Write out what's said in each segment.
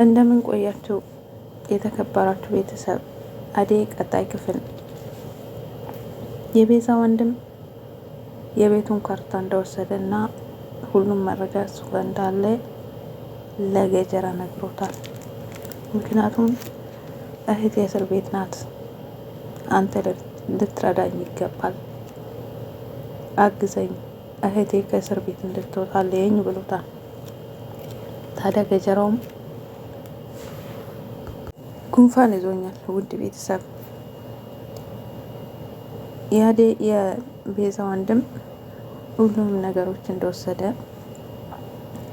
እንደምን ቆያችሁ የተከበራችሁ ቤተሰብ። አደይ ቀጣይ ክፍል። የቤዛ ወንድም የቤቱን ካርታ እንደወሰደ እና ሁሉም መረጃ እሱ ጋር እንዳለ ለገጀራ ነግሮታል። ምክንያቱም እህቴ እስር ቤት ናት፣ አንተ ልትረዳኝ ይገባል፣ አግዘኝ፣ እህቴ ከእስር ቤት እንድትወጣልኝ ብሎታል። ታዲያ ገጀራውም ጉንፋን ይዞኛል ውድ ቤተሰብ፣ የቤዛ ወንድም ሁሉንም ነገሮች እንደወሰደ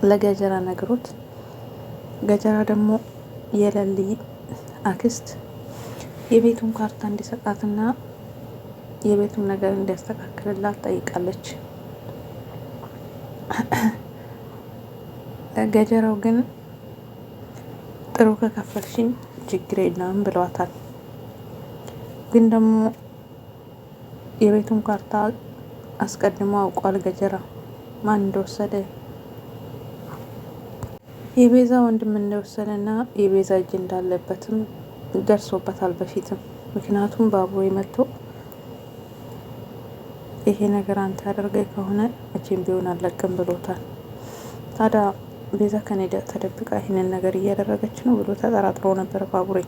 ለገጀራ ነግሮት፣ ገጀራ ደግሞ የለሊ አክስት የቤቱን ካርታ እንዲሰጣትና የቤቱን ነገር እንዲያስተካክልላት ጠይቃለች። ገጀራው ግን ጥሩ ከከፈልሽኝ ችግር የለም ብለዋታል። ግን ደግሞ የቤቱን ካርታ አስቀድሞ አውቋል ገጀራ ማን እንደወሰደ፣ የቤዛ ወንድም እንደወሰደና የቤዛ እጅ እንዳለበትም ደርሶበታል በፊትም። ምክንያቱም ባቡሬ መጥቶ ይሄ ነገር አንተ ያደርገኝ ከሆነ መቼም ቢሆን አለቅም ብሎታል። ታዲያ ቤዛ ከኔ ተደብቃ ይህንን ነገር እያደረገች ነው ብሎ ተጠራጥሮ ነበር ባቡሬ።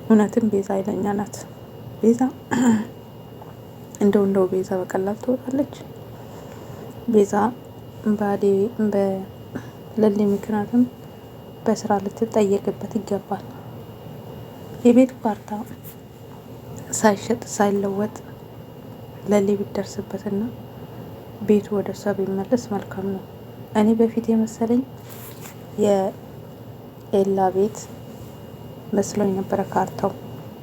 እውነትም ቤዛ ኃይለኛ ናት። ቤዛ እንደው ቤዛ በቀላል ትወጣለች። ቤዛ በለሊ ምክንያትም በስራ ልትጠየቅበት ይገባል። የቤቱ ካርታ ሳይሸጥ ሳይለወጥ ለሊ ቢደርስበትና ቤቱ ወደ እሷ ቢመለስ መልካም ነው። እኔ በፊት የመሰለኝ የኤላ ቤት መስሎኝ ነበረ ካርታው።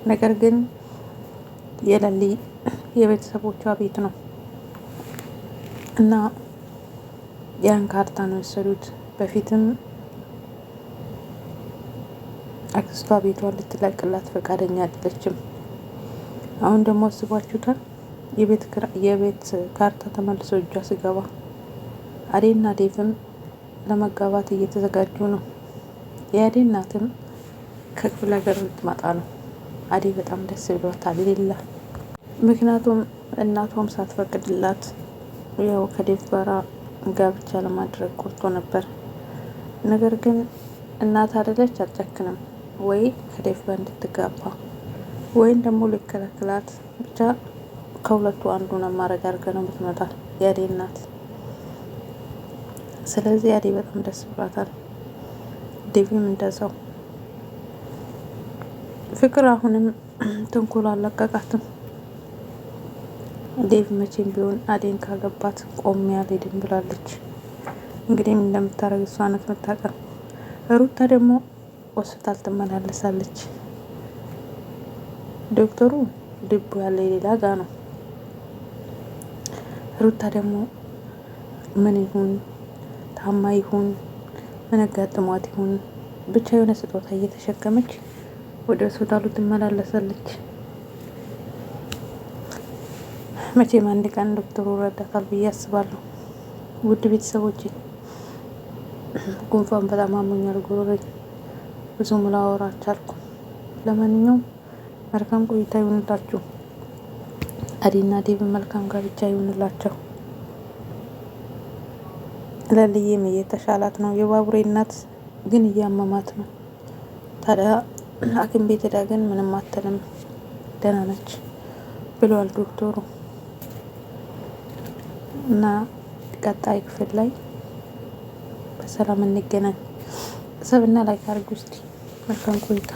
ነገር ግን የለሊ የቤተሰቦቿ ቤት ነው እና ያን ካርታ ነው የወሰዱት። በፊትም አክስቷ ቤቷን ልትለቅላት ፈቃደኛ አይደለችም። አሁን ደግሞ አስባችሁታል። የቤት ካርታ ተመልሶ እጇ ሲገባ አዴና ዴቭም ለመጋባት እየተዘጋጁ ነው። የአዴ እናትም ከክፍለ ሀገር ልትመጣ ነው። አዴ በጣም ደስ ብሏታል ሌላ። ምክንያቱም እናቷም ሳትፈቅድላት ያው ከዴቭ ጋራ ጋብቻ ለማድረግ ቆርጦ ነበር። ነገር ግን እናት አይደለች አትጨክንም። ወይ ከዴቭ ጋር እንድትጋባ ወይም ደግሞ ልከለክላት፣ ብቻ ከሁለቱ አንዱን አማራጭ አድርገ ነው የምትመጣ የአዴ እናት። ስለዚህ አዴ በጣም ደስ ብሏታል። ዴቪም እንደዛው። ፍቅር አሁንም ተንኮል አለቀቃትም። ዴቭ መቼም ቢሆን አዴን ካገባት ቆሜ አልሄድም ብላለች። እንግዲህ እንደምታረግ እሷ ናት የምታውቀው። ሩታ ደግሞ ሆስፒታል ትመላለሳለች። ዶክተሩ ልቡ ያለ ሌላ ጋ ነው። ሩታ ደግሞ ምን ይሁን ታማ ይሁን ምን አጋጥሟት ይሁን ብቻ የሆነ ስጦታ እየተሸከመች ወደ ሆስፒታሉ ትመላለሳለች። መቼም አንድ ቀን ዶክተሩ ረዳታል ብዬ አስባለሁ። ውድ ቤተሰቦቼ ጉንፋን በጣም አሞኛል፣ ጉሮሮኝ ብዙ ላወራ አልቻልኩም። ለማንኛውም መልካም ቆይታ ይሁንላችሁ። አዴና ዴቭ መልካም ጋብቻ ይሁንላቸው። ለልዬም እየተሻላት ነው። የባቡሬ እናት ግን እያመማት ነው። ታዲያ ሐኪም ቤት ሄዳ ግን ምንም አትልም፣ ደህና ነች ብሏል ዶክተሩ። እና ቀጣይ ክፍል ላይ በሰላም እንገናኝ። ሰብና ላይክ አድርጉ እስቲ። መልካም ቆይታ